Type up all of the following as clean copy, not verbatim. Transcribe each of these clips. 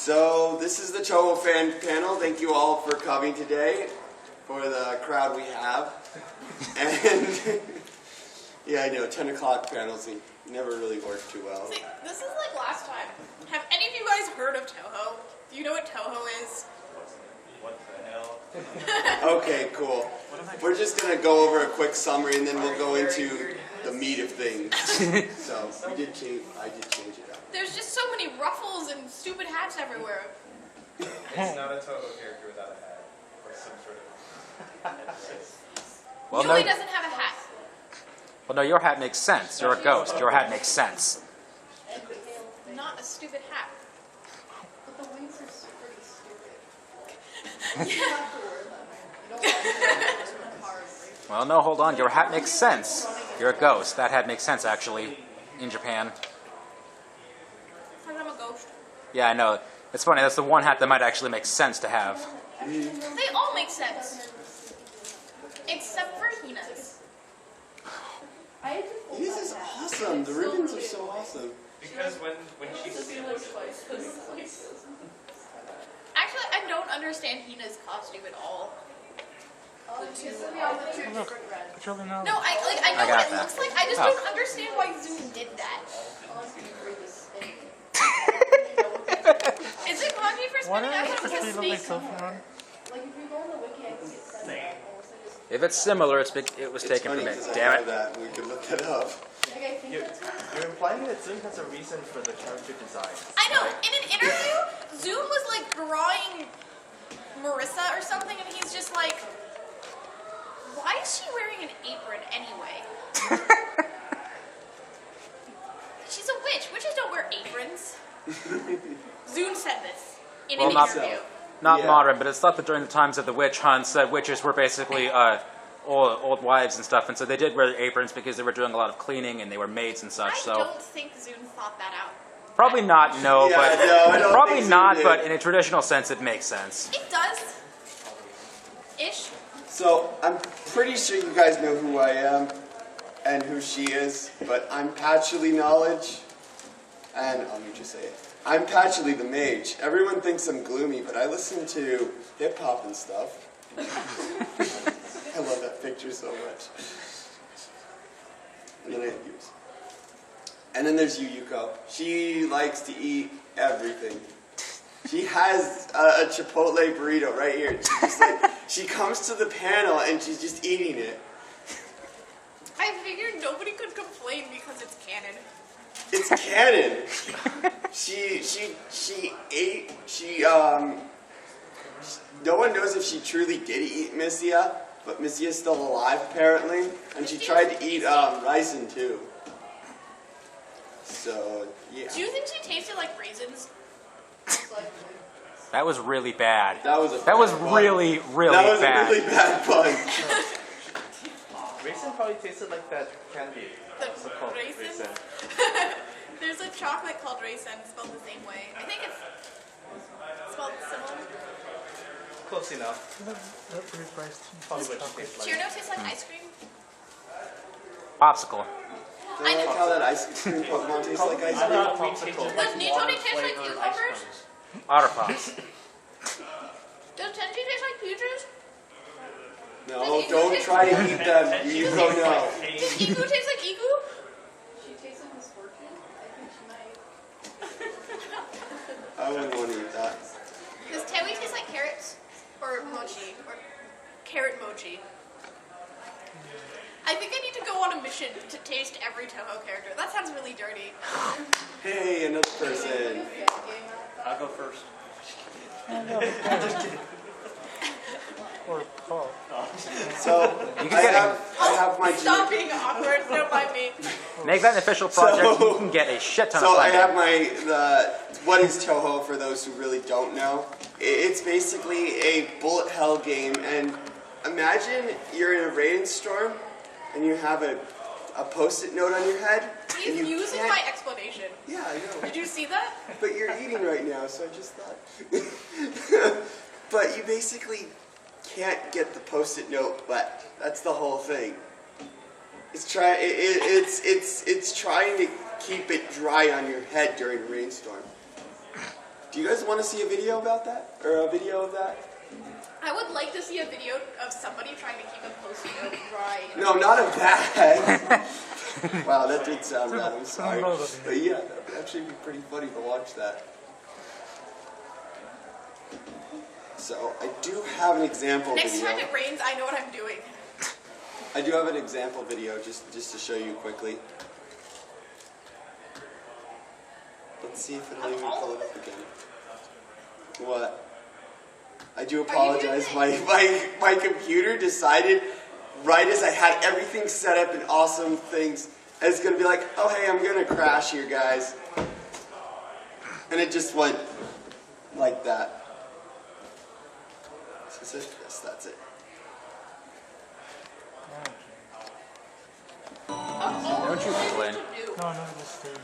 So this is the Touhou fan panel. Thank you all for coming today, for the crowd we have. And yeah, I know 10 o'clock panels never really work too well. See, this is like last time. Have any of you guys heard of Touhou? Do you know what Touhou is? What the hell? Okay, cool. We're just gonna go over a quick summary and then we'll go into the meat of things. So I did change it up. There's just so many ruffles and stupid hats everywhere. It's not a Touhou character without a hat or some sort of. Well, Yui no, doesn't have a hat. well, no, your hat makes sense. You're a ghost. Your hat makes sense. Not a stupid hat. But the wings are pretty stupid. You have to wear them. You don't want to wear them hard. Well, no, hold on. Your hat makes sense. You're a ghost. That hat makes sense, actually, in Japan. Because I'm a ghost. Yeah, I know. It's funny. That's the one hat that might actually make sense to have. They all make sense. Except for Hina's. This is awesome. The ribbons are so awesome. Because when she's Actually, I don't understand Hina's costume at all. No, I know I got what it that. looks like. I just don't understand why Zoom did that. Is it kanji for spinning? I thought it was a snake. If it's similar, it was It's taken funny from it. 'cause I Damn have it. that. We could look that up. You're implying that Zoom has a reason for the character design. I know. In an interview, Zoom was like drawing Marissa or something, and he's just like, "Why is she wearing an apron anyway?" She's a witch. Witches don't wear aprons. Zoom said this in Well, an not interview. Not Yeah. modern, but it's thought that during the times of the witch hunts, that witches were basically old wives and stuff, and so they did wear aprons because they were doing a lot of cleaning and they were maids and such. I So don't think Zoom thought that out. probably not, no, Yeah, but no, I don't probably think so not, either. but in a traditional sense, it makes sense. It does. Ish. So I'm pretty sure you guys know who I am and who she is, but I'm Patchouli Knowledge, and let me just say it. I'm Patchouli the Mage. Everyone thinks I'm gloomy, but I listen to hip hop and stuff. I love that picture so much. And then I have Yus. And then there's Yuko. She likes to eat everything. She has a Chipotle burrito right here. She's just like, she comes to the panel and she's just eating it. I figured nobody could complain because it's canon. It's canon. No one knows if she truly did eat Missia, but Missia's still alive apparently, and she tried to eat raisin too. So yeah. Do you think she tasted like raisins? That was really bad. That was That was bad pun. really, really That was bad. a really bad pun. Raisin probably tasted like that candy. The What's it called? raisins? Raisin. There's a chocolate called raisin spelled the same way. I think it's spelled similar. Close enough. Probably what she tastes like. Cheerno tastes like ice cream. Popsicle. Do I like how that ice cream Pokemon tastes like ice cream? Popsicle. Does Nichoni taste like cucumbers? Otter Pops. Does Tenchi taste like peaches? No, don't try to eat them. You don't know. Does Igu taste like Igu? She tastes like misfortune. I think she might. I wouldn't want to eat that. Does Tewi taste like carrots? Or mochi? Or carrot mochi? I think I need to go on a mission to taste every Touhou character. That sounds really dirty. Hey, another person. I'll go first. So You can I get have my Stop being awkward. Don't mind me. Make that an official project. You can get a shit ton So of I have funding. what is Touhou for those who really don't know? It's basically a bullet hell game, and imagine you're in a rainstorm and you have a post-it note on your head. He's and you using can't- my explanation. Yeah, I know. Did you see that? But you're eating right now, so I just thought. But you basically can't get the post-it note wet. That's the whole thing. It's trying to keep it dry on your head during a rainstorm. Do you guys want to see a video about that? Or a video of that? I would like to see a video of somebody trying to keep a Post-it dry. No, not of that. Wow, that did sound bad. I'm sorry. But yeah, that would actually be pretty funny to watch that. So, I do have an example Next video. time it rains, I know what I'm doing. I do have an example video just to show you quickly. Let's see if it'll even pull it up again. What? I do apologize. My computer decided right as I had everything set up and awesome things, it's gonna be like, oh hey, I'm gonna crash here, guys. And it just went like that. Is this it? Yes, that's it. Don't you complain? No, not the stage.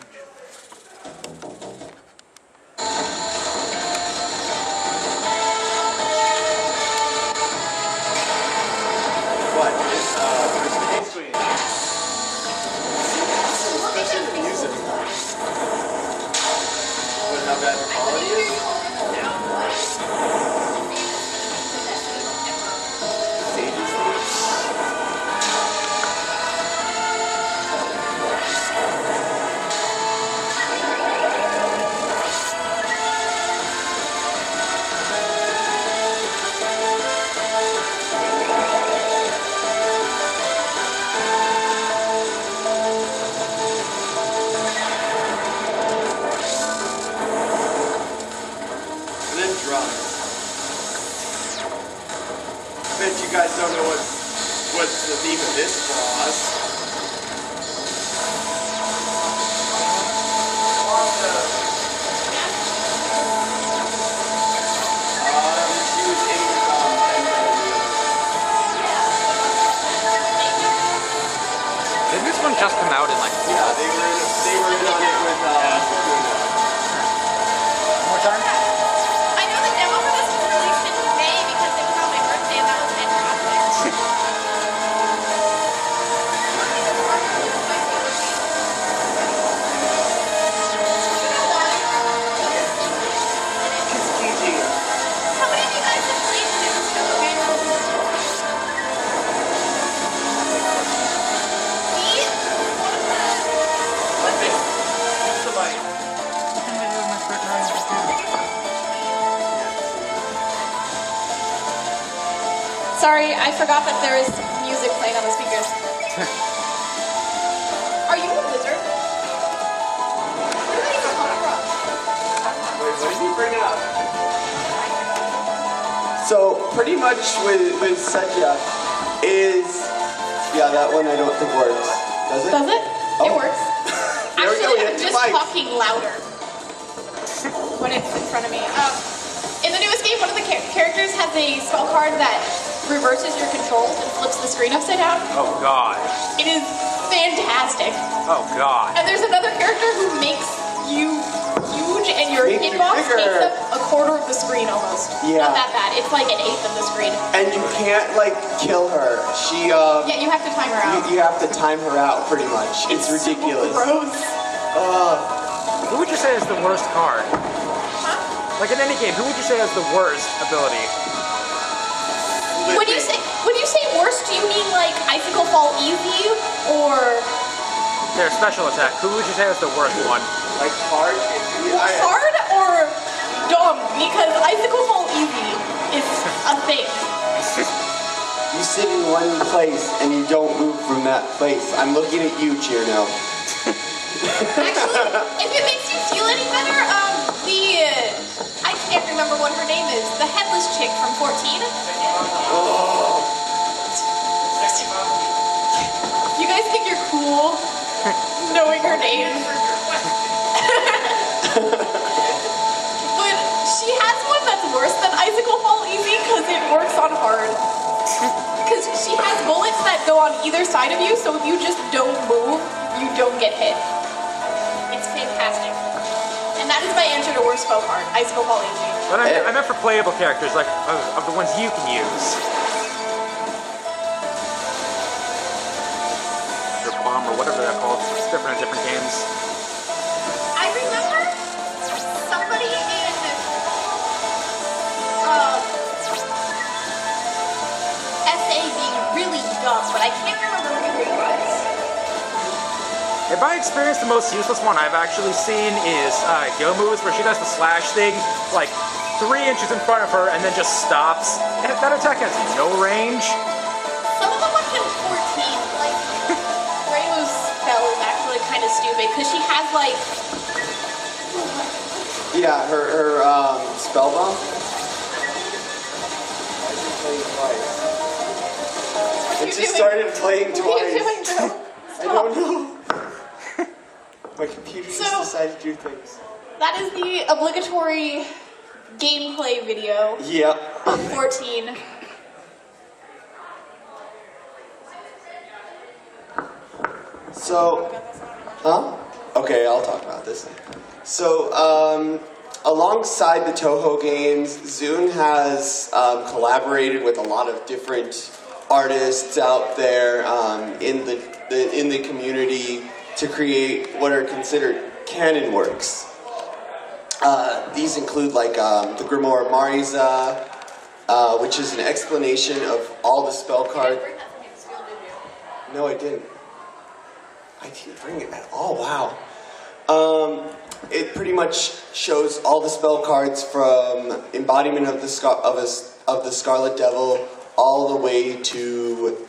What? It's Screen. especially the music. What, how bad the quality is? Stages. And then drums. Bet you guys don't know what's the theme of this boss. She was in Did this one just come out in like yeah, they were in on it with one more time? I know the demo for this was released in May because it was on my birthday and that was fantastic. How many of you guys have played the new Touhou game? Me? One of the... Somebody. Sorry, I forgot that there is music playing on the speakers. Are you a wizard? Where did that even come from? Wait, what did he bring up? So pretty much with Seja is yeah, that one I don't think works. Does it? Does it? It Oh. works. There we go, Actually, we I'm have two just mics. talking louder when it's in front of me. In the newest game, one of the characters has a spell card that reverses your controls and flips the screen upside down. Oh god. It is fantastic. Oh god. And there's another character who makes you huge and your Makes you hitbox bigger. takes up a quarter of the screen almost. Yeah. Not that bad. It's like an eighth of the screen. And you can't like kill her. She Yeah, you have to time her out. you have to time her out pretty much. It's ridiculous. Gross. Who would you say is the worst card? Huh? Like in any game, who would you say has the worst ability? When you say worst, do you mean like icicle fall easy or Their special attack. Who would you say is the worst one? Like hard. hard or dumb? Because icicle fall easy is a thing. You sit in one place and you don't move from that place. I'm looking at you, Cheerno. Actually, if it makes you feel any better, I can't remember what her name is. The headless chick from 14. You guys think you're cool knowing her name? But she has one that's worse than icicle fall easy because it works on hard. Because she has bullets that go on either side of you, so if you just don't move, you don't get hit. It's fantastic. And that is my answer to worst spell card, icicle fall easy. But I meant for playable characters, like of the ones you can use. Or bomb or whatever they're called. It's different in different games. I remember somebody in In my experience, the most useless one I've actually seen is Yomu's, where she does the slash thing like 3 inches in front of her and then just stops. And that attack has no range. Some of the ones in 14, like Rayu's spell is actually kind of stupid because she has like. Yeah, her spell bomb. It just started playing twice. What are you doing, Joe? I don't know. My computer just decided to do things. That is the obligatory gameplay video Yep. of 14. So, huh? Okay, I'll talk about this. So, alongside the Touhou games, Zune has collaborated with a lot of different artists out there in the community to create what are considered canon works. These include like the Grimoire of Mariza, which is an explanation of all the spell cards. No, I didn't. I didn't bring it at all. Wow. It pretty much shows all the spell cards from embodiment of the Scarlet Devil all the way to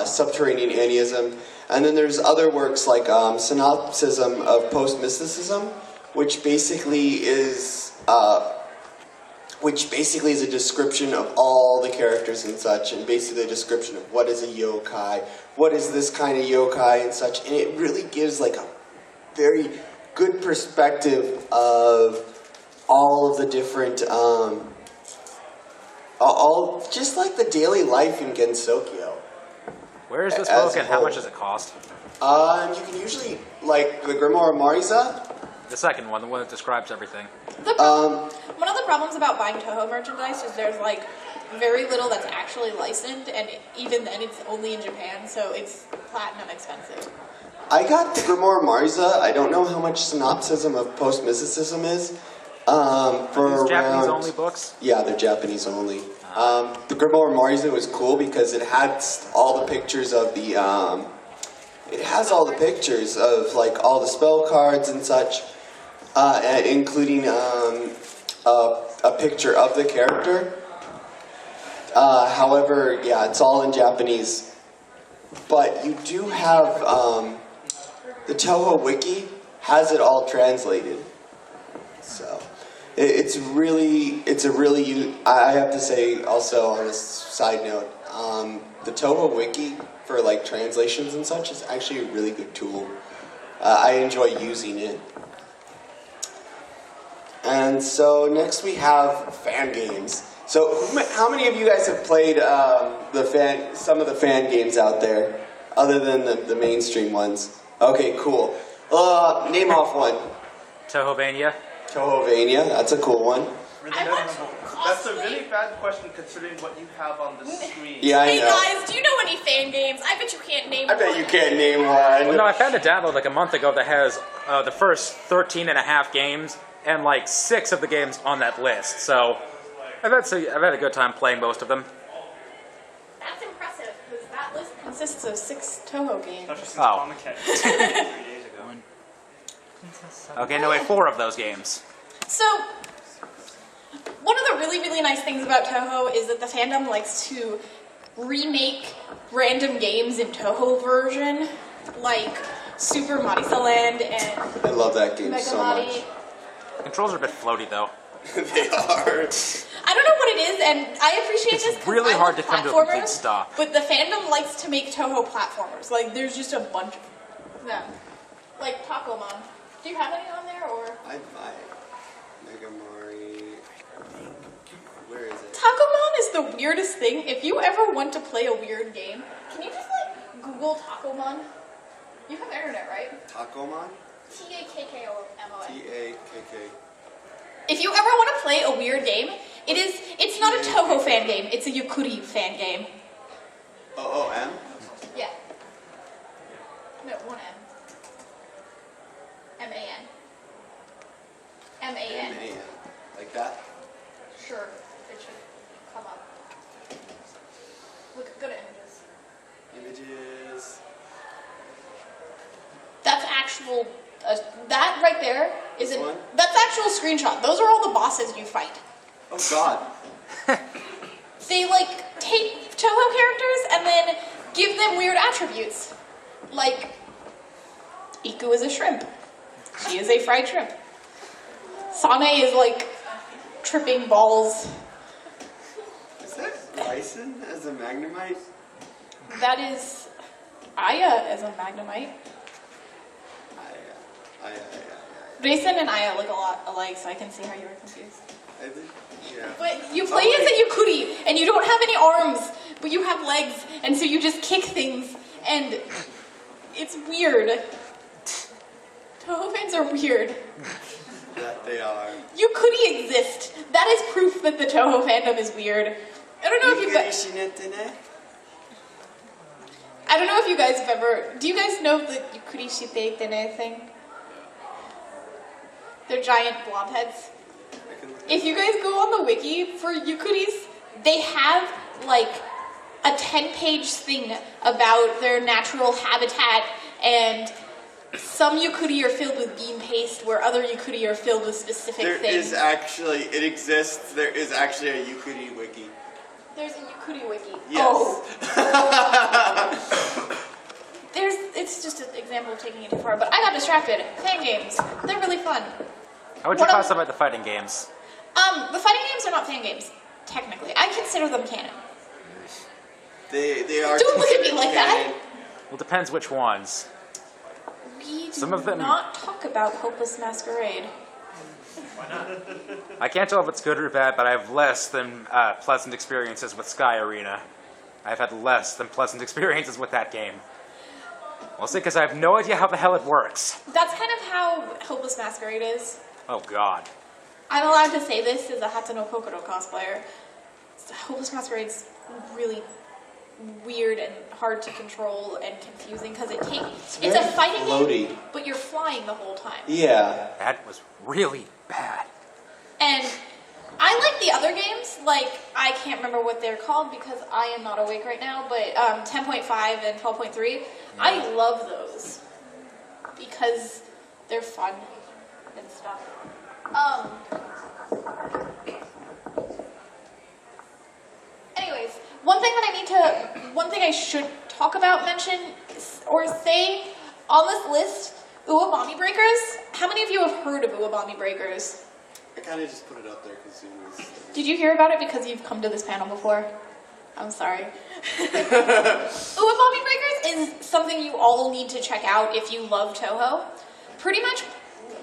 subterranean Anniism. And then there's other works like Synopsism of Post-Mysticism, which basically is a description of all the characters and such, and basically a description of what is a yokai, what is this kind of yokai and such, and it really gives like a very good perspective of all of the different, all just like the daily life in Gensokyo. Where is this As book a and how whole. much does it cost? You can usually, like the Grimoire of Mariza, The second one, the one that describes everything. One of the problems about buying Touhou merchandise is there's like very little that's actually licensed, and even then it's only in Japan, so it's platinum expensive. I got the Grimoire of Mariza. I don't know how much Synopsism of Post-Mysticism is. For These Japanese around, only books? Yeah, they're Japanese only. The Grimoire of Mariza was cool because it had all the pictures of the. It has all the pictures of like all the spell cards and such, including a picture of the character. However, yeah, it's all in Japanese. But you do have the Touhou Wiki has it all translated. So it's a really. I have to say also on a side note, the Touhou Wiki for like translations and such is actually a really good tool. I enjoy using it. And so next we have fan games. So how many of you guys have played some of the fan games out there, other than the mainstream ones? Okay, cool. Name off one. Touhouvania? Touhouvania, that's a cool one. Really I want memorable. cosplay. That's a really bad question considering what you have on the screen. Yeah, I Hey know. guys, do you know any fan games? I bet you can't name I bet one. you can't name Well, one. no, I found a download like a month ago that has the first 13 and a half games and like 6 of the games on that list. So I've had a good time playing most of them. That's impressive, because that list consists of 6 Touhou games. Especially since Oh. Comic Con 3 days ago. Okay, no, wait, 4 of those games. So, one of the really, really nice things about Touhou is that the fandom likes to remake random games in Touhou version, like Super Marisa Land and I love that game Mega so Mari. much. Controls are a bit floaty though. They are. I don't know what it is, and I appreciate It's this 'cause really I hard love to come to a complete platformers, stop. But the fandom likes to make Touhou platformers. Like, there's just a bunch of them. Like Takomon. Do you have any on there, or? I'd buy Mega Mari. Where is it? Takomon is the weirdest thing. If you ever want to play a weird game, can you just like Google Takomon? You have internet, right? Takomon? Takkomon. T-A-K-K. If you ever want to play a weird game, it's not a Touhou fan game, it's a Yukuri fan game. O-O-M? Yeah. No, one M. M-A-N. M-A-N. M-A-N. Like that? Sure, it should come up. Look, go to images. Images. That's actual. That right there is This one? that's actual screenshot. Those are all the bosses you fight. Oh God. They like take Touhou characters and then give them weird attributes. Like Iku is a shrimp. She is a fried shrimp. Sane is like tripping balls. Is that Bryson as a Magnemite? That is Aya as a Magnemite. I Raisin and Aya look a lot alike, so I can see how you were confused. think, yeah. But you play as a Yukuri, and you don't have any arms, but you have legs, and so you just kick things, and it's weird. Touhou fans are weird. That they are. Yukuri exist. That is proof that the Touhou fandom is weird. I don't know if you guys. I don't know if you guys have ever. Do you guys know the Yukuri Shite Tene thing? They're giant blob heads. If you guys go on the wiki for Yukuris, they have like a 10-page thing about their natural habitat, and some Yukuri are filled with bean paste, where other Yukuri are filled with specific There things. is actually, it exists. There is actually a Yukuri wiki. There's a Yukuri wiki. Yes. Oh. It's just an example of taking it too far, but I got distracted. Fan games. They're really fun. How would you What else? classify the fighting games? The fighting games are not fan games, technically. I consider them canon. They are. Don't look at me considered like that. canon. Well, depends which ones. We do Some of them- not talk about Hopeless Masquerade. I can't tell if it's good or bad, but I have less than pleasant experiences with Sky Arena. I've had less than pleasant experiences with that game. Mostly because I have no idea how the hell it works. That's kind of how Hopeless Masquerade is. Oh God. I'm allowed to say this as a Hatsuno Kokoro cosplayer. Hopeless Masquerade's really weird and hard to control and confusing because it's a very fighting floaty. game, but you're flying the whole time. Yeah. That was really bad. And I like the other games, like, I can't remember what they're called because I am not awake right now, but 10.5 and 12.3, I love those because they're fun and stuff. Anyways, one thing I should talk about, mention, or say on this list, Uwabami Breakers. How many of you have heard of Uwabami Breakers? I kind of just put it up there because Zoom was. Did you hear about it because you've come to this panel before? I'm sorry. Uwabami Breakers is something you all need to check out if you love Touhou. Pretty much,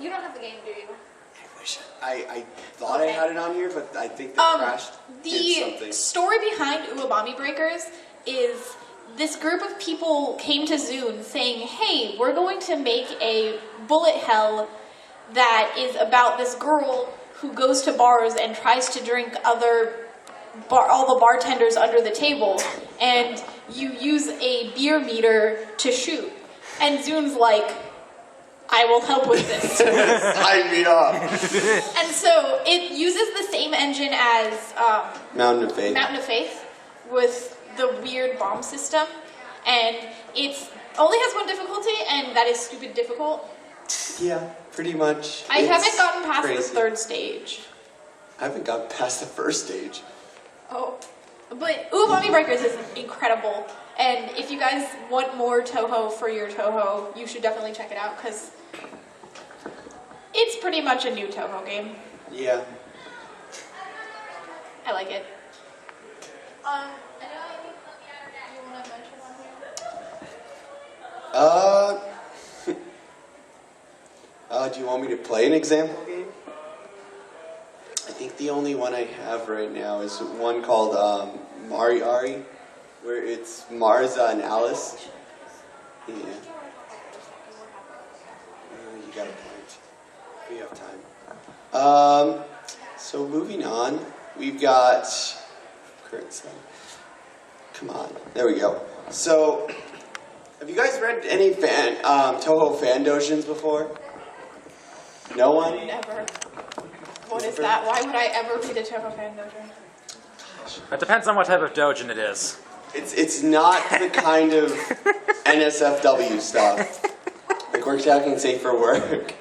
you don't have the game, do you? I wish I thought Okay. I had it on here, but I think the crash did The something. story behind Uwabami Breakers is this group of people came to Zune saying, hey, we're going to make a bullet hell that is about this girl who goes to bars and tries to drink all the bartenders under the table, and you use a beer meter to shoot. And Zune's like, I will help with this. Sign me up. And so it uses the same engine as Mountain of Faith. Mountain of Faith with the weird bomb system, and it's only has one difficulty, and that is stupid difficult. Yeah, pretty much. I It's haven't gotten past crazy. the third stage. I haven't gotten past the first stage. Oh, but Uwabami Breakers is incredible, and if you guys want more Touhou for your Touhou, you should definitely check it out because it's pretty much a new Touhou game. Yeah. I like it. Anything you want to mention on here? Do you want me to play an example game? I think the only one I have right now is one called Mariari, where it's Marza and Alice. Yeah. You got a point. We have time. So moving on, we've got current set. Come on, there we go. So, have you guys read any Touhou fan dojins before? No one? Never. What is that? Why would I ever read a Touhou fan dojo? It depends on what type of dojin it is. It's not the kind of NSFW stuff. Like we're talking safe for work.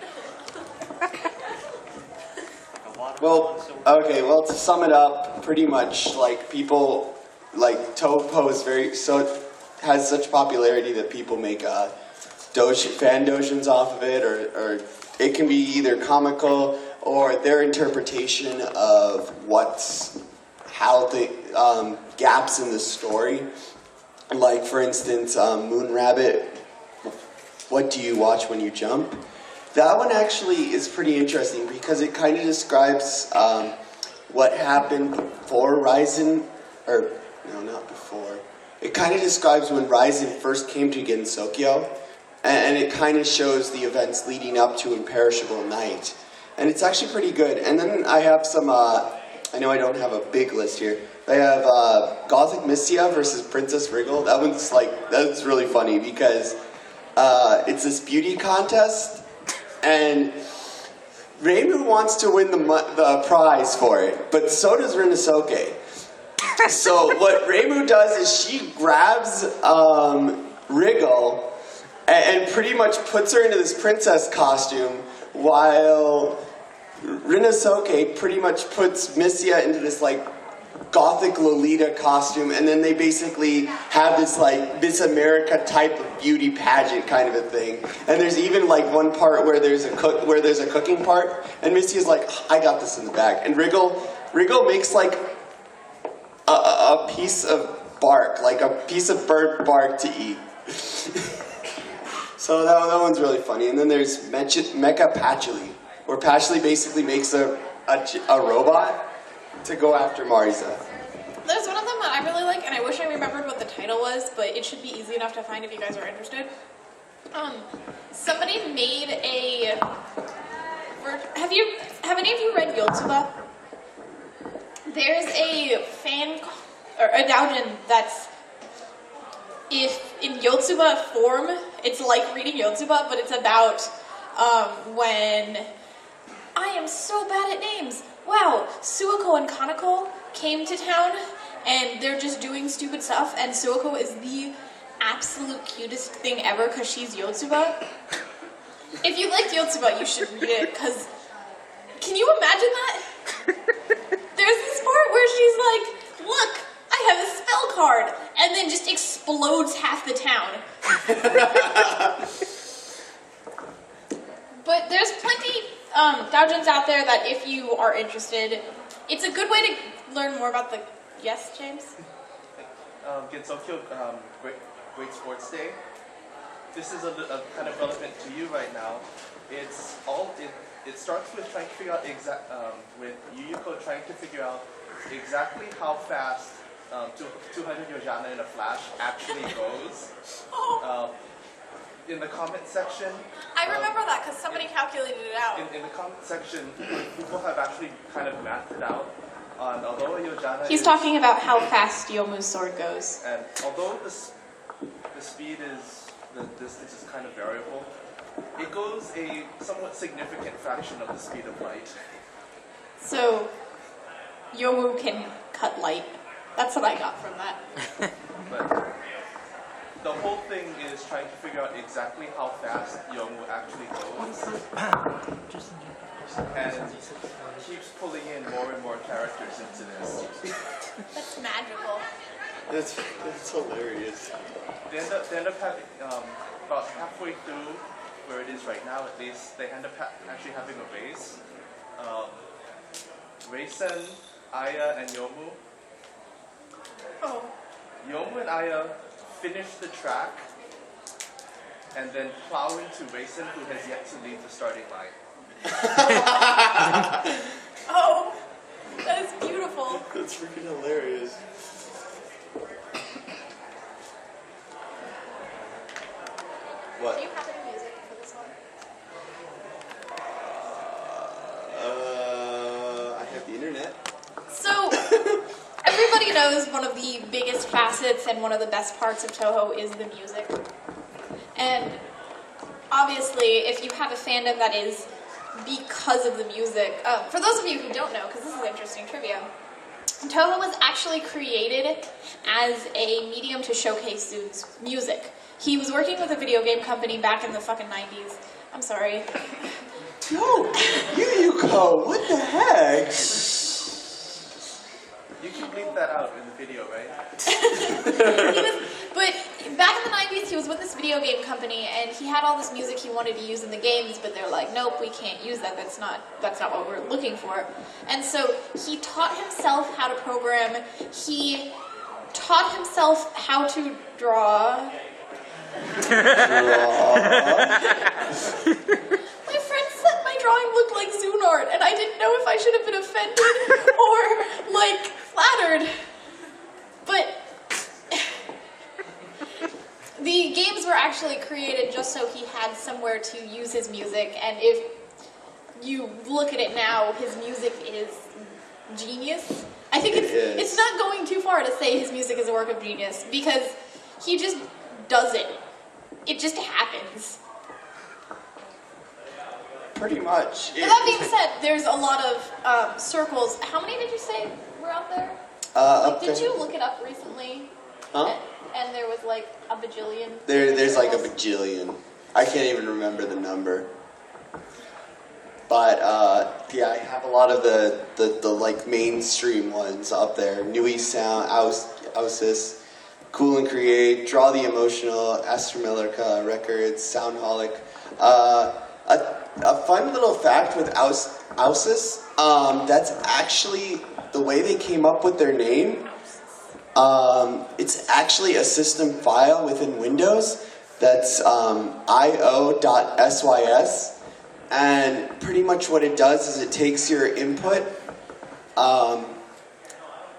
Well, okay, well to sum it up, pretty much like people, like Touhou is has such popularity that people make fan dojins off of it, or it can be either comical or their interpretation of how the gaps in the story. Like for instance, Moon Rabbit, what do you watch when you jump? That one actually is pretty interesting because it kind of describes what happened before Ryzen, or no, not before. It kind of describes when Ryzen first came to Gensokyo, and it kind of shows the events leading up to Imperishable Night. And it's actually pretty good. And then I have some, I know I don't have a big list here, but I have Gothic Mystia versus Princess Wriggle. That's really funny because it's this beauty contest, and Reimu wants to win the prize for it, but so does Rinosuke. So what Reimu does is she grabs Wriggle and pretty much puts her into this princess costume, while Rinosuke pretty much puts Missia into this like Gothic Lolita costume, and then they basically have this like Miss America type of beauty pageant kind of a thing. And there's even like one part where there's a cooking part, and Missia's like, I got this in the bag. And Wriggle makes like a piece of bark, like a piece of burnt bark to eat. So that one's really funny. And then there's Mecha Patchouli, where Patchouli basically makes a robot to go after Marisa. There's one of them that I really like, and I wish I remembered what the title was, but it should be easy enough to find if you guys are interested. Somebody made a... Have any of you read Yotsuba? There's a or a doujin that's, if in Yotsuba form, it's like reading Yotsuba, but it's about when... I am so bad at names. Wow, Suiko and Kanako came to town, and they're just doing stupid stuff, and Suiko is the absolute cutest thing ever because she's Yotsuba. If you like Yotsuba, you should read it, because can you imagine that? There's this part where she's like, look, I have a spell card, and then just explodes half the town. But there's plenty doujins out there that if you are interested, it's a good way to learn more about the... Yes, James? Gensokyo Great Sports Day. This is a kind of relevant to you right now. It starts with trying to figure out with Yuyuko trying to figure out exactly how fast 200 Yojana in a flash actually goes. In the comment section... I remember that because somebody calculated it out. In the comment section, people have actually kind of mathed it out. Although Yojana He's talking about how fast Yomu's sword goes. And although the speed is... the distance is kind of variable, it goes a somewhat significant fraction of the speed of light. So, Yomu can cut light. That's what I got from that. But the whole thing is trying to figure out exactly how fast Yomu actually goes. And keeps pulling in more and more characters into this. That's magical. That's hilarious. They end up having, about halfway through where it is right now at least, they end up actually having a race. Reisen, Aya, and Yomu. Oh. Yomu and Aya finish the track and then plow into Reisen, who has yet to leave the starting line. Oh, that is beautiful. That's freaking hilarious. What? Do you have any music for this one? I have the internet. So, everybody knows one of the biggest facets and one of the best parts of Touhou is the music. And obviously, if you have a fandom that is because of the music, for those of you who don't know, because this is interesting trivia, Touhou was actually created as a medium to showcase music. He was working with a video game company back in the fucking 90s. I'm sorry. Yo, Yuko, what the heck? You can bleep that out in the video, right? But back in the 90s, he was with this video game company, and he had all this music he wanted to use in the games, but they're like, nope, we can't use that. That's not what we're looking for. And so he taught himself how to program. He taught himself how to draw. My friend said my drawing looked like Zune art, and I didn't know if I should have been offended or, like, flattered. But the games were actually created just so he had somewhere to use his music, and if you look at it now, his music is genius. I think it's not going too far to say his music is a work of genius, because he just does it. It just happens. Pretty much. But that being said, there's a lot of circles. How many did you say were out there? Did you look it up recently? Huh? And there was like a bajillion. There's like a bajillion. I can't even remember the number. But yeah, I have a lot of the like mainstream ones up there. Nui Sound, Ausis, Cool and Create, Draw the Emotional, Astra Millica Records, Soundholic. A fun little fact with Ausis, that's actually the way they came up with their name. It's actually a system file within Windows that's io.sys. And pretty much what it does is it takes your input,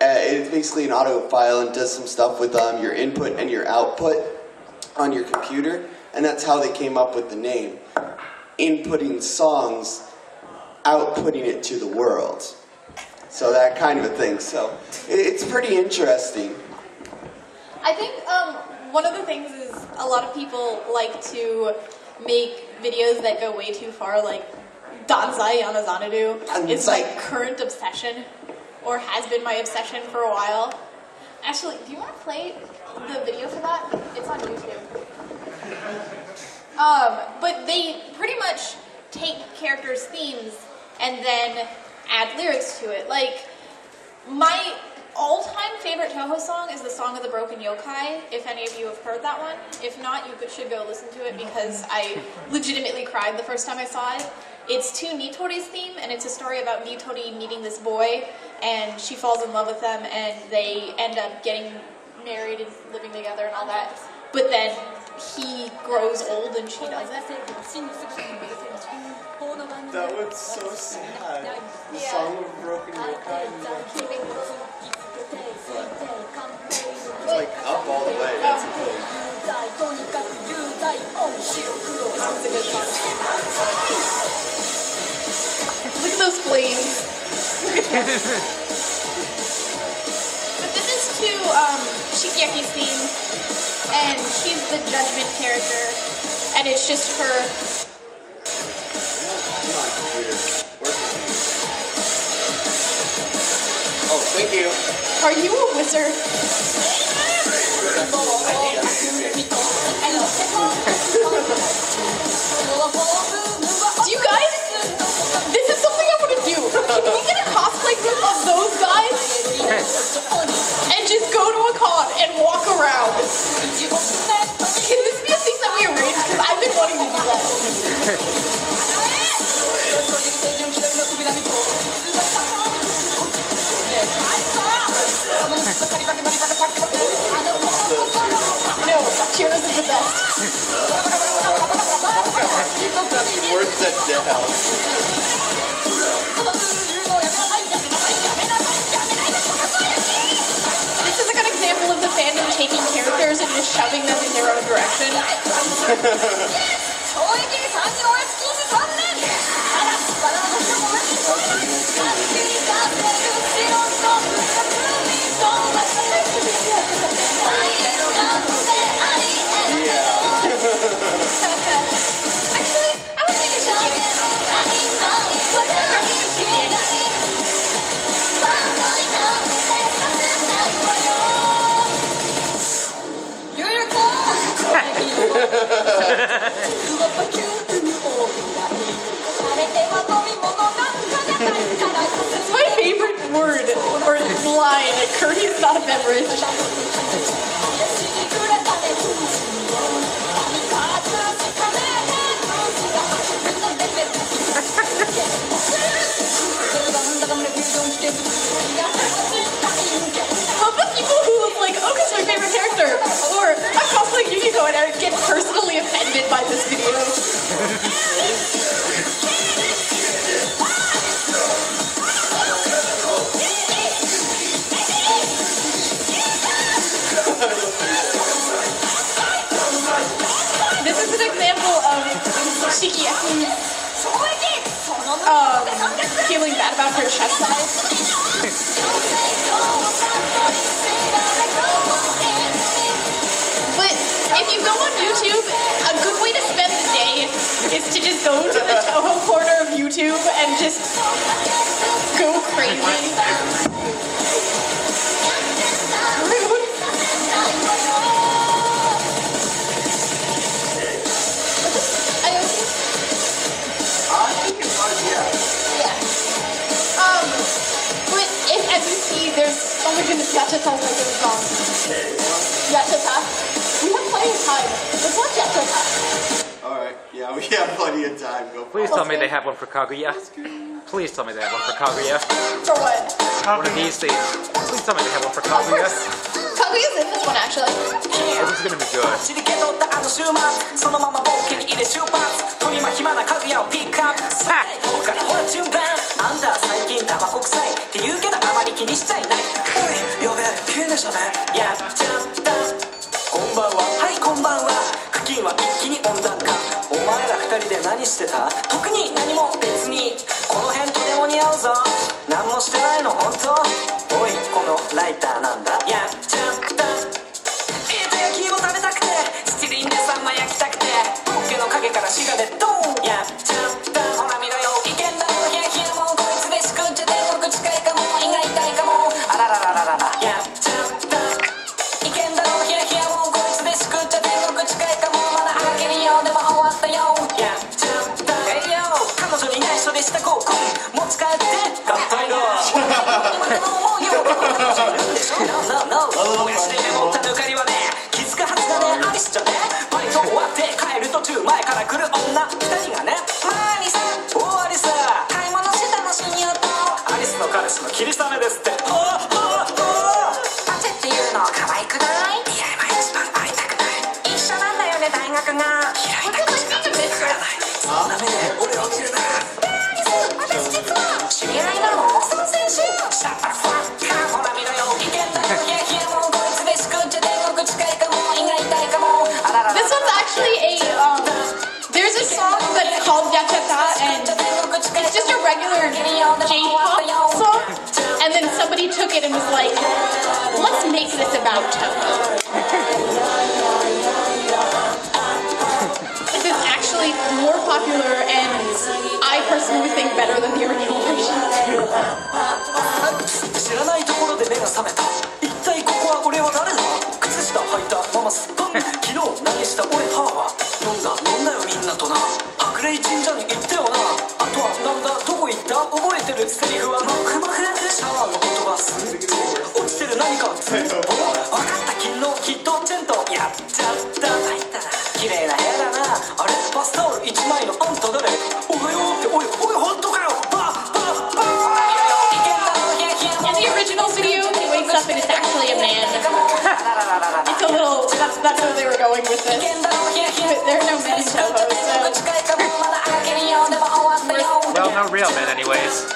it's basically an auto file and does some stuff with your input and your output on your computer, and that's how they came up with the name. Inputting songs, outputting it to the world. So that kind of a thing. So it's pretty interesting. I think one of the things is a lot of people like to make videos that go way too far, like Danzai Yanazanadu is my current obsession, or has been my obsession for a while. Actually, do you want to play the video for that? It's on YouTube. But they pretty much take characters' themes and then add lyrics to it. Like, my all-time favorite Touhou song is the Song of the Broken Yokai, if any of you have heard that one. If not, you should go listen to it, because I legitimately cried the first time I saw it. It's to Nitori's theme, and it's a story about Nitori meeting this boy, and she falls in love with him, and they end up getting married and living together and all that. But then he grows old and she doesn't. That was so sad. The Song of Broken Yokai. It's like up all the way. That's the thing. This one's a good song. Look at those flames. But this is to Shigeki's theme, and she's the judgment character, and it's just her. Come on, computer. Work with me. Oh, thank you. Are you a wizard? Do you guys? This is something I want to do. Can we get a cosplay group of those guys and just go to a con and walk around? Can this be a thing that we arrange? Because I've been wanting to do that. No, Cheers is the best. Worse than death. This is a good example of the fandom taking characters and just shoving them in their own direction. Actually, I was thinking It's my favorite word or line. Curry is not a beverage. How about people who like, oh, it's my favorite character, or I'm cosplaying Yukiko and I get personally offended by this video. This is an example of Shiki feeling bad about her chest size. But if you go on YouTube, a good way to spend the day is to just go to the Touhou corner of YouTube and just go crazy. Rude. I think it was, yeah. But if, as you see, there's, oh my goodness, Yachata is my favorite song. Yachata. We have plenty of time. Let's watch Yachata. Alright, yeah, we have plenty of time. Go for Please it. tell me they have one for Kaguya. Please tell me they have one for Kaguya. For what? One of these things. Please tell me they have one for Kaguya. Kaguya's in this one, actually. Oh, this is gonna be good. 走り気取ったあの週末そのまま冒険に入れ出発取り巻きまなかぐやをピックアップさあここからほら順番あんた最近タバコ臭いって言うけどあまり気にしちゃいないおいやべえ綺麗でしたねやっちゃったこんばんははいこんばんは付近は一気に温暖化お前ら二人で何してた特に何も別にこの辺とても似合うぞ何もしてないの本当おいこのライターなんだやっちゃった焼き芋食べたくて七輪でサンマ焼きたくてポッケの影からシガレットやっちゃったほら見ろよいけんだろヒヤヒヤもうこいつでしくっちゃ天国近いかも胃が痛いかもあららららららやっちゃったいけんだろヒヤヒヤもうこいつでしくっちゃ天国近いかもまだあげるよでも終わったよやっちゃったえいよ彼女に内緒でした合コン持ち帰って合体だ今でも思うよ彼女いるんでしょ No おやしでメモった抜かりはね気づくはずがねアリスちゃんねバイト終わって帰る途中前から来る女二人がねマーニさんおアリス買い物して楽しいよとアリスの彼氏の霧雨ですってパチっていうの可愛くないいや今一番会いたくない一緒なんだよね大学が開いた口がわからないそんな目で俺を見るなアリス私実は知り合いなの参戦しようシャッターファッカーほら見ろよいけんだよヒヤヒヤもうこいつでしくっちゃ天国近いかも胃が痛いかもあららら This one's actually there's a song that's called Yachata, and it's just a regular J-pop song, and then somebody took it and was like, let's make this about Touhou. This is actually more popular, and I personally think better than the original version. 知らないところで目が覚めた一体ここは俺は誰だ靴下履いたまますっとん昨日何した俺母は飲んだよみんなとな白麗神社に行ったよなあとはなんだどこ行った覚えてるセリフはモフモフシャワーの音がする落ちてる何かずっと分かった昨日きっとチェンとやっちゃった綺麗な部屋だなあれバスタオル1枚のあんた誰おはようっておい本当かよIn the original video, he wakes up and it's actually a man. It's a little, that's where they were going with this. There are no men in Touhou, so... Well, no real men anyways.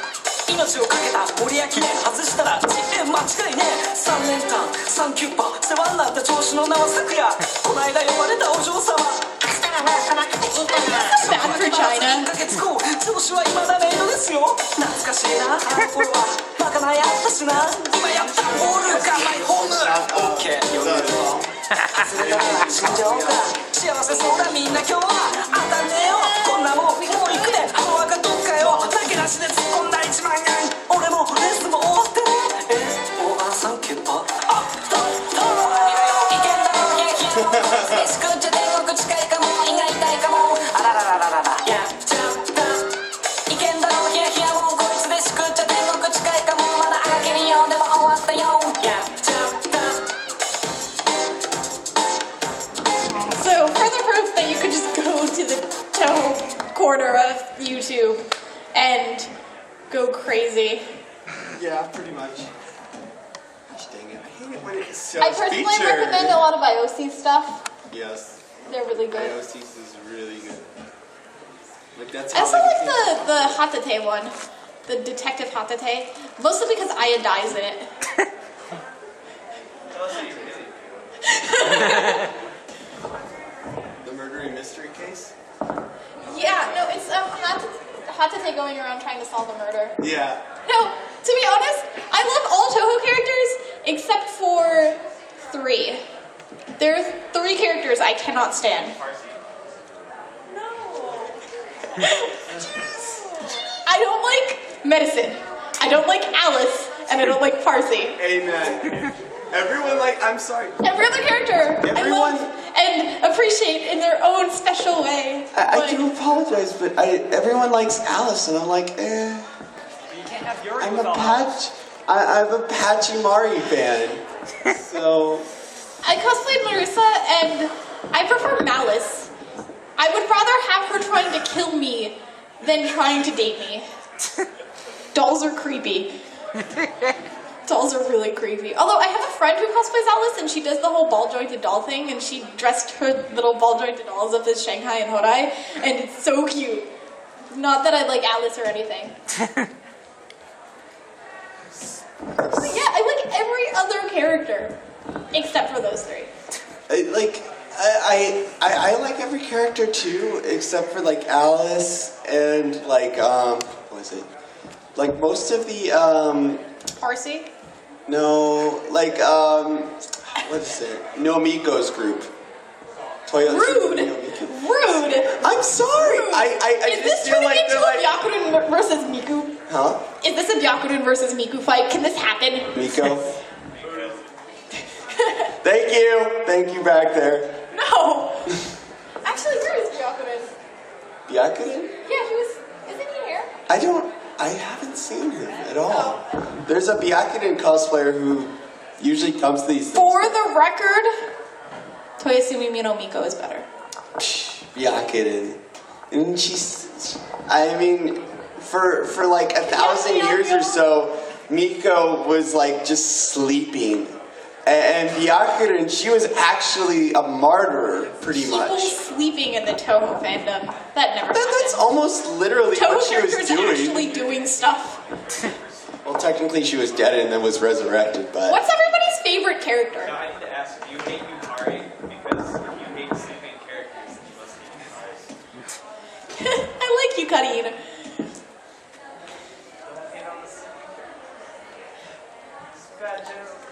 命をかけた森や記念外したら実験間違いね3連単3キュッパ世話になった上司の名は昨夜こないだ呼ばれたお嬢様 So bad for China. 1ヶ月後上司は今だメイドですよ懐かしいなあの頃はバカなやったしな今やったオールがマイホームオッケー読めるぞ忘れたら死んじゃおうか幸せそうだみんな今日は当たんねえよこんなもんもう行くねハロワがどっかよ投げ出しで突っ込んだ1万円俺もレースも終わってねおばあさんキュッパあっと見ろよいけんだろいやいやもう少しくっちゃ天国近いか crazy. Yeah, pretty much. Gosh dang it, I hate it when it's so I personally featured. recommend a lot of IOC stuff. Yes, They're really good. IOCs is really good. Like that's I how also they like became- the Hatate one. The Detective Hatate. Mostly because Aya dies in it. Tell us how you really the murdery mystery case. Yeah, no, it's Hatate going around trying to solve a murder. Yeah. No, to be honest, I love all Touhou characters except for 3. There are 3 characters I cannot stand. No. I don't like Medicine. I don't like Alice, and I don't like Parsi. Amen. Everyone I'm sorry. Every other character I Everyone- love and appreciate in their own special way. I Like, do apologize, but everyone likes Alice, and I'm like, You can't have Yuri I'm with a all I'm a Pachimari fan. So I cosplayed Marissa, and I prefer Malice. I would rather have her trying to kill me than trying to date me. Dolls are creepy. Dolls are really creepy. Although I have a friend who cosplays Alice, and she does the whole ball jointed doll thing, and she dressed her little ball jointed dolls up as Shanghai and Horai, and it's so cute. Not that I like Alice or anything. But yeah, I like every other character except for those 3. I like every character too, except for Alice and what was it? Like most of the Parsi? no, what is it? Nomiko's group. Toyo's Rude! Nomiko. Rude! I'm sorry. Rude. I Is just this feel turning like into they're a Byakuren versus Miku? huh? Is this a Byakuren versus Miku fight? Can this happen? Miko. Thank you back there. No! Actually, where is Byakuren? Byakuren? Yeah, isn't he here? I haven't seen him at all. There's a Byakuren cosplayer who usually comes to these things. For the record, Toyasumi Mino Miko is better. Byakuren. And I mean, for 1,000 years or so, Miko was just sleeping. And Byakuren, she was actually a martyr, pretty People much. sleeping in the Touhou fandom. That never That's happens. almost literally Touhou what she was characters doing. actually doing stuff. Well, technically she was dead and then was resurrected, but... What's everybody's favorite character? Now I need to ask, do you hate Yukari? Because if you hate sleeping characters, then you must hate Yukari. I like Yukarina.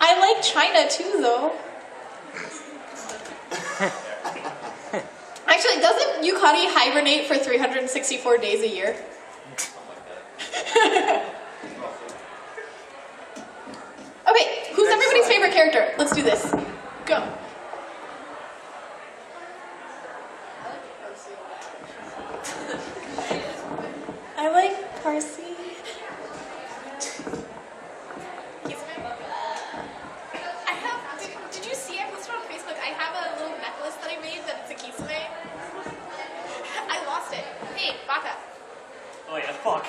I like China too, though. Actually, doesn't Yukari hibernate for 364 days a year? Okay, who's Next everybody's slide. favorite character? Let's do this. Go. I like Parsi. I have. Did you see? I posted on Facebook. I have a little necklace that I made that it's a kisame. I lost it. Hey, Baka. Oh yeah, fuck.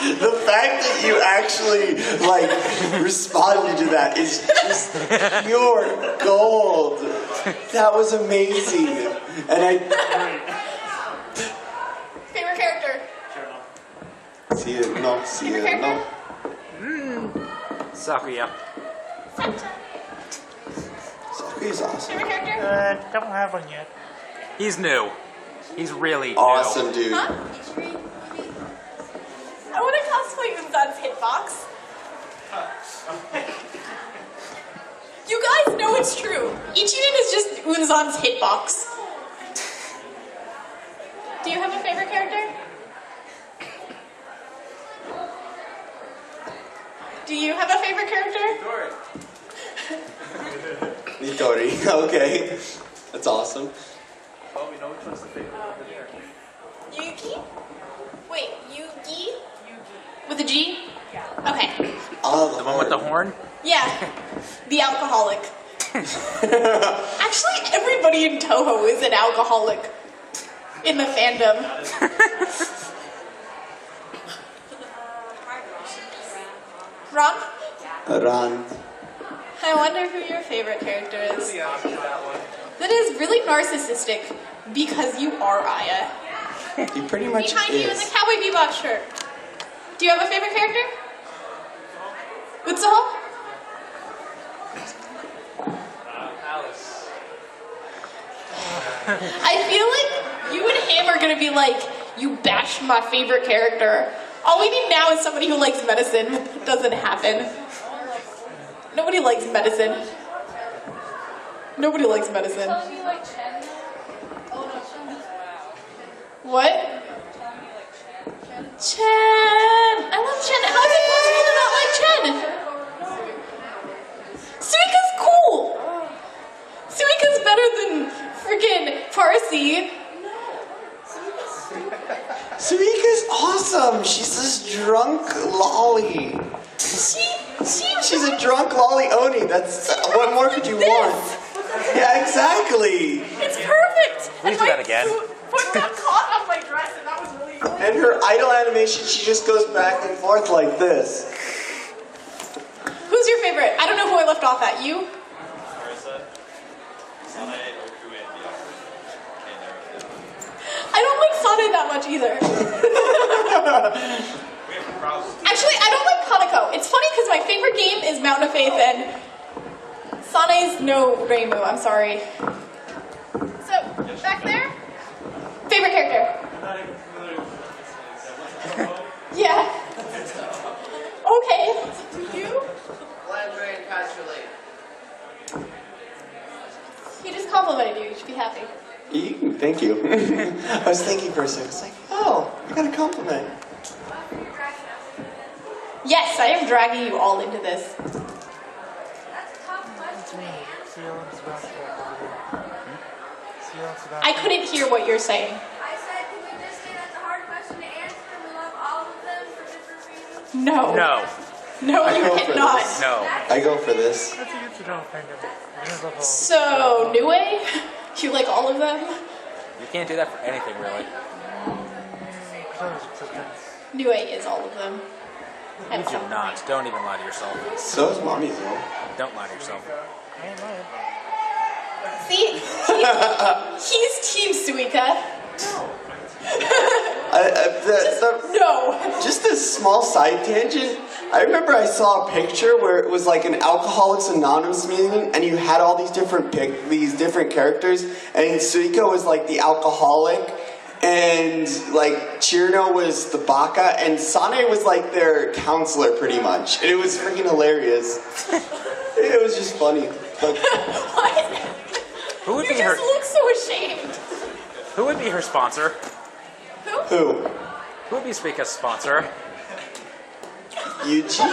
The fact that you actually responded to that is just pure gold. That was amazing. And Favorite character. see it, no, see Favorite it, no. character. Sakuya. Sakuya's awesome. Favorite character. Don't have one yet. He's new. He's really new. Awesome, dude. Huh? I want to cosplay Unzan's hitbox. You guys know it's true. Ichirin is just Unzan's hitbox. Do you have a favorite character? Do you have a favorite character? Nitori, okay. That's awesome. Well, we know which one's the favorite of the character. Yuki? Wait, Yugi? With a G? Yeah. Okay. Oh, The one with the horn? Yeah. The alcoholic. Actually, everybody in Touhou is an alcoholic in the fandom. Ron? Ran. I wonder who your favorite character is. The answer to that one. That is really narcissistic because you are Aya. He pretty much Behind you is is. a Cowboy Bebop shirt. Do you have a favorite character? Utsuho? Alice. I feel like you and him are gonna be like, you bashed my favorite character. All we need now is somebody who likes medicine. It doesn't happen. Nobody likes medicine. Nobody likes medicine. Tell me like Chen. Oh no, Chen is wow. What? Tell me like Chen. Chen! I love Chen. How is it possible to not like Chen? Suika's cool! Suika's better than friggin' Parsi. Suika's awesome. She's this drunk lolly. She's a drunk lolly oni. That's what more could you want? Yeah, exactly. It's perfect! Please do that again. Foot got caught on my dress and that was really annoying. And her idle animation, she just goes back and forth like this. Who's your favorite? I don't know who I left off at. You? Marissa. Sanae, Oku, and Byaku. Okay, never did. I don't like Sane that much either. We have problems. Actually, I don't like Kaneko. It's funny because my favorite game is Mountain of Faith and Sane's no Reimu, I'm sorry. So, back there? Favorite character? I'm not even familiar with what this is. What's the Yeah. Okay. Do you? Library and casually. He just complimented you. You should be happy. Thank you. I was thinking for a second. It's like, oh, I got a compliment. Yes, I am dragging you all into this. That's a tough question to answer. I couldn't hear what you're saying. I said, can we just say that's a hard question to answer and we love all of them for different reasons? No. No. No, I you go for cannot. this. No. I go for this. So, Nue? You like all of them? You can't do that for anything, really. Nue is all of them. You And do some. not. Don't even lie to yourself. So is mommy though. Don't lie to yourself. See? He's Team Suika. No. Just a small side tangent. I remember I saw a picture where it was like an Alcoholics Anonymous meeting, and you had all these different characters, and Suika was like the alcoholic, and like Chirno was the baka, and Sane was like their counselor pretty much, and it was freaking hilarious. It was just funny. But What? Who would You be her? just look so ashamed. Who would be her sponsor? who? Who would be Suika's sponsor? Eugene?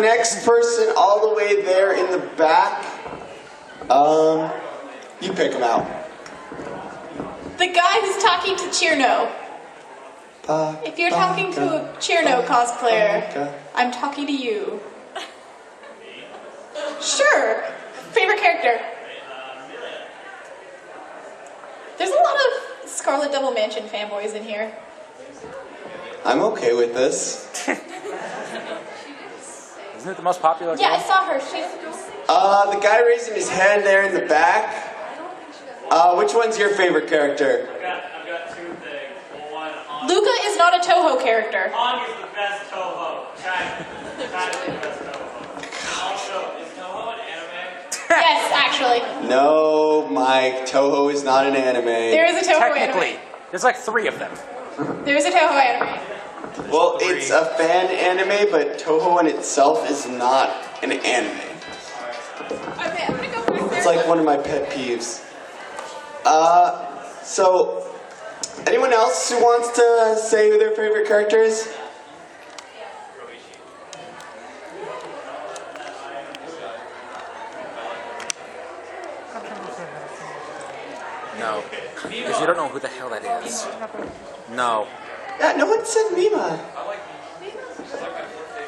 Next person all the way there in the back. You pick him out. The guy who's talking to Chirno. If you're talking to a Chirno cosplayer, I'm talking to you. Sure. Favorite character? There's a lot of Scarlet Devil Mansion fanboys in here. I'm okay with this. Isn't it the most popular Yeah, I game? saw her. She's The guy raising his hand there in the back. Which one's your favorite character? I've got two things. Well, one, Han. Luca is not a Touhou character. Han is the best Touhou. China is the best Touhou. Also, is Touhou an anime? Yes, actually. No, Mike. Touhou is not an anime. There is a Touhou Technically, anime. there's like 3 of them. There is a Touhou anime. Well, it's a fan anime, but Touhou in itself is not an anime. Okay, I'm gonna go back there. It's like one of my pet peeves. So, anyone else who wants to say who their favorite character is? No. Because you don't know who the hell that is. No. Yeah, no one said Mima.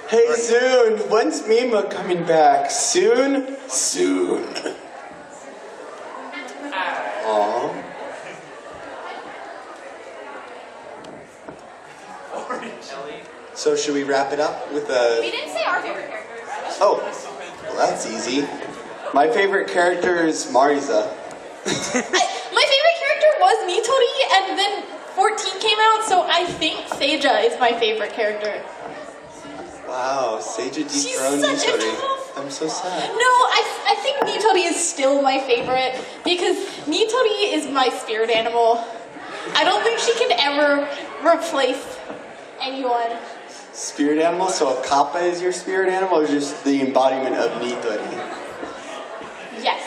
Hey, Soon, when's Mima coming back? Soon? Soon. Aww. Ellie. So should we wrap it up with We a... didn't say our favorite characters. Oh, well, that's easy. My favorite character is Marisa. My favorite character was Nitori, and then 14 came out, so I think Seija is my favorite character. Wow, Seija dethroned She's such a Nitori. tough- I'm so sad. No, I think Nitori is still my favorite because Nitori is my spirit animal. I don't think she can ever replace anyone. Spirit animal? So if Kappa is your spirit animal or just the embodiment of Nitori? Yes.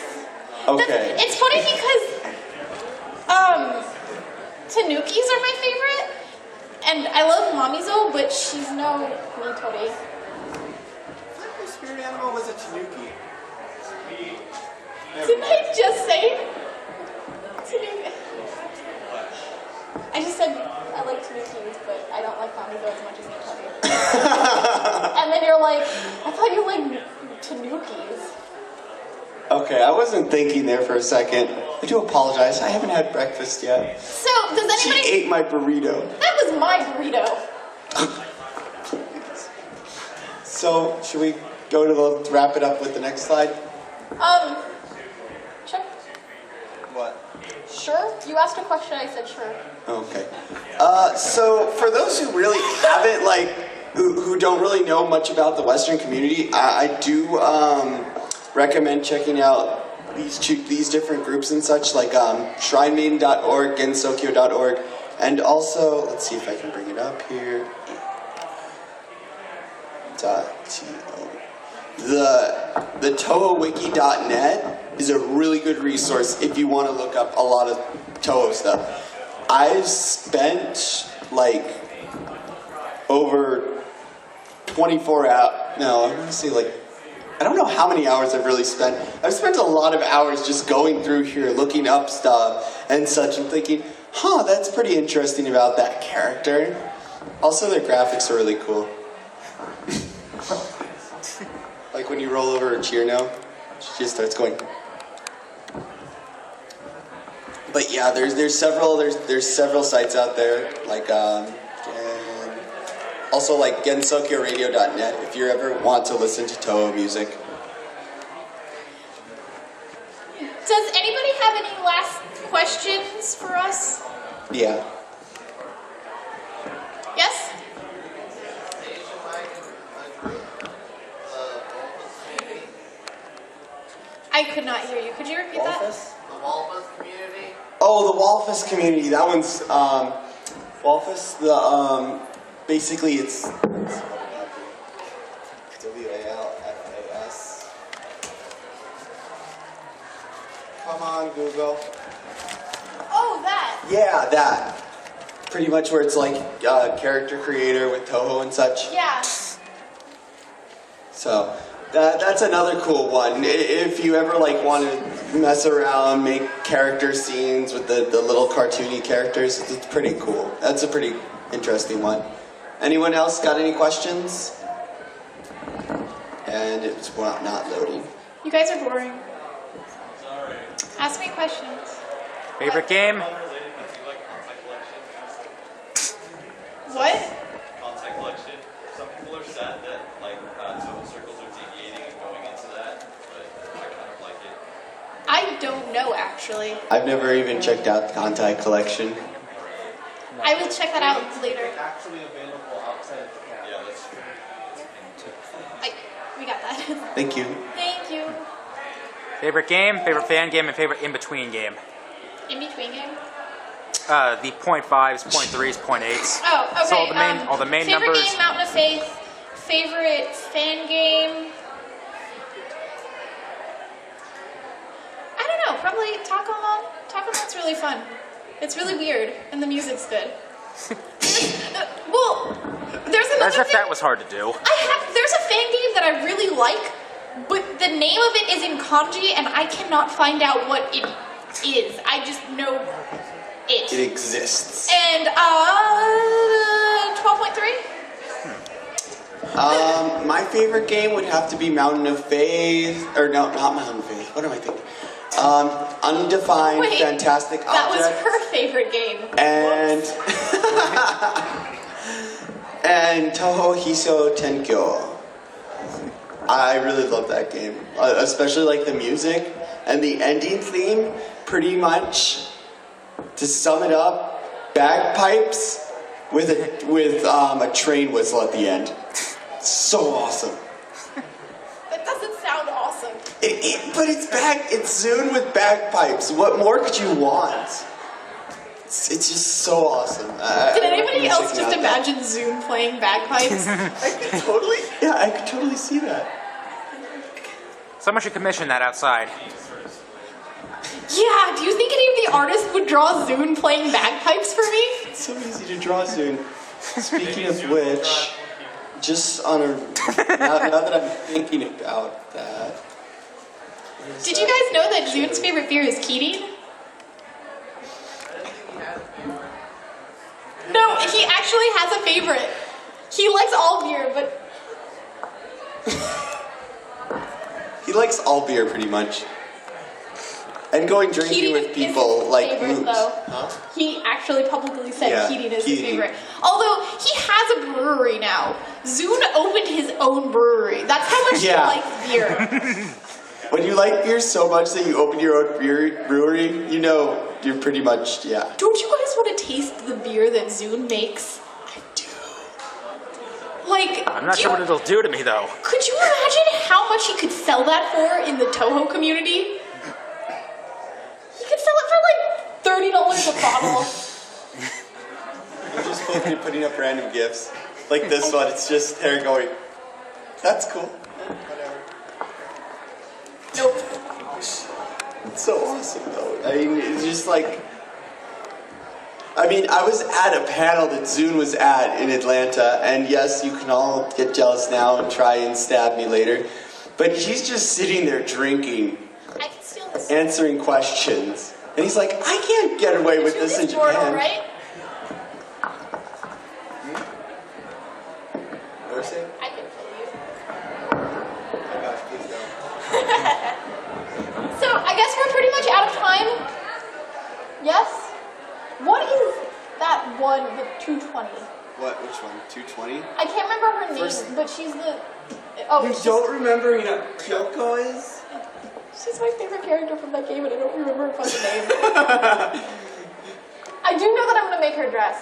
Okay. It's funny because Tanukis are my favorite, and I love Mamizo, but she's no Nitori. My spirit animal was a Tanuki. Didn't I just say Tanuki? I just said I like Tanukis, but I don't like Mamizo as much as Nitori. And then you're like, I thought you liked Tanukis. Okay, I wasn't thinking there for a second. I do apologize. I haven't had breakfast yet. So, does She anybody... ate my burrito. That was my burrito. So, should we go to wrap it up with the next slide? Sure. What? Sure? You asked a question, I said sure. Okay. So for those who really haven't, who don't really know much about the Western community, I do recommend checking out these different groups and such, like shrinemaiden.org, gensokyo.org, and also, let's see if I can bring it up here. The tohowiki.net is a really good resource if you want to look up a lot of Touhou stuff. I've spent over 24 hours, no, I'm going to say I don't know how many hours I've really spent. I've spent a lot of hours just going through here, looking up stuff and such, and thinking, that's pretty interesting about that character. Also, their graphics are really cool. Like when you roll over a Cheerno, she just starts going. But yeah, there's several sites out there, also gensokyoradio.net if you ever want to listen to Touhou music. Does anybody have any last questions for us? Yeah. Yes? I could not hear you. Could you repeat that? The Walrus community. Oh, the Walrus community. That one's Walrus. Basically it's WALFAS. Come on, Google. Oh, that. Yeah, that. Pretty much where it's character creator with Touhou and such. Yeah. So that's another cool one. If you ever want to mess around, make character scenes with the little cartoony characters, it's pretty cool. That's a pretty interesting one. Anyone else got any questions? And it's not loading. You guys are boring. Ask me questions. Favorite game? Unrelated, but do you like contact collection? What? Contact collection. Some people are sad that Touhou circles are deviating and going into that, but I kind of like it. I don't know, actually. I've never even checked out the Contact Collection. I will check that out later. It's actually available outside of Japan. Yeah, that's true. We got that. Thank you. Thank you. Favorite game, favorite fan game, and favorite in-between game. In-between game? The 0.5s, 0.3s, 0.8s. Oh, okay. So all the main favorite numbers. game, Mountain of Faith. Favorite fan game? I don't know. Probably Takomon. Takomon's really fun. It's really weird, and the music's good. There's another As if thing. that was hard to do. There's a fan game that I really like, but the name of it is in kanji, and I cannot find out what it is. I just know It it. exists. And 12.3. My favorite game would have to be Mountain of Faith, or no, not Mountain of Faith. What am I thinking? Undefined Wait, Fantastic That was Object. her favorite game. And and Touhou Hiso Tenkyo. I really love that game, especially like the music and the ending theme. Pretty much, to sum it up, bagpipes with a train whistle at the end. So awesome. That doesn't sound awesome. But it's Zune with bagpipes. What more could you want? It's just so awesome. Did anybody else just imagine Zoom playing bagpipes? I could totally see that. Someone should commission that outside. Yeah, do you think any of the artists would draw Zune playing bagpipes for me? It's so easy to draw Zune. Speaking of which, just on a now that I'm thinking about that. Did you guys know that Zune's favorite beer is Keating? No, he actually has a favorite. He likes all beer, but He likes all beer pretty much. And going drinking Keating with is people his like favorite, moose. though. Huh? He actually publicly said Yeah, Keating is his Keating. favorite. Although he has a brewery now. Zune opened his own brewery. That's how much Yeah. he likes beer. When you like beer so much that you open your own brewery, you know you're pretty much, yeah. Don't you guys want to taste the beer that Zune makes? I do. Like, I'm not sure what it'll do to me, though. could you imagine how much he could sell that for in the Touhou community? He could sell it for like $30 a bottle. You're just putting up random gifts. Like this one, it's just there going, that's cool. Whatever. Nope. It's so awesome though. I mean, it's just like, I was at a panel that Zune was at in Atlanta, and yes, you can all get jealous now and try and stab me later, but he's just sitting there drinking, I can steal this. answering questions, and he's like, I can't get away with this in board, Japan. right? What was it? I can kill you. Oh gosh, please don't. So I guess we're pretty much out of time. Yes? What is that one with 220? What? Which one? 220? I can't remember her name, First- but she's the. Oh, You she's, don't remember who Kyoko is? she's my favorite character from that game, and I don't remember her fucking name. I do know that I'm gonna make her dress.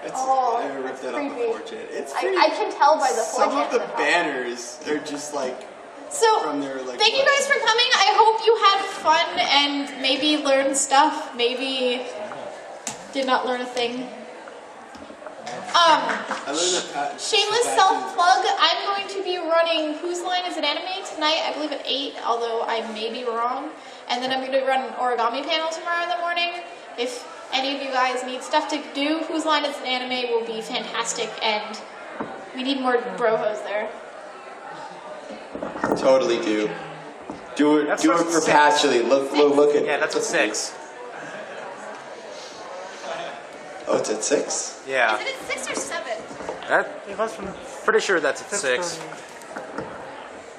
I ripped that's that off the creepy. fortune. It's I pretty. can tell by the Some of the fortune. banners are just like So, from their like. thank you guys for coming. I hope you had fun and maybe learned stuff. Maybe did not learn a thing. I learned that Shameless self-plug. I'm going to be running Whose Line Is It Anime tonight, I believe at 8, although I may be wrong. And then I'm going to run an origami panel tomorrow in the morning. If any of you guys need stuff to do, Whose Line Is It Anime will be fantastic, and we need more brohos there. Totally do. Do it. That's Do it what's six. perpetually. Look at. Yeah, that's at 6. Oh, it's at 6. Yeah. Is it at 6 or 7? Pretty sure that's at 6.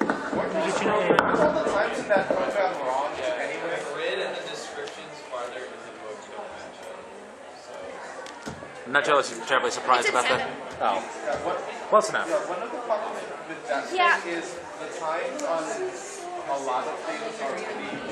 All the times in that program wrong anyway. The grid and the descriptions farther is invoked to mention. I'm not terribly surprised It's at about that. 7. Oh, Yeah, close enough. one of the problems with that Yeah. thing is the times on a lot of things are really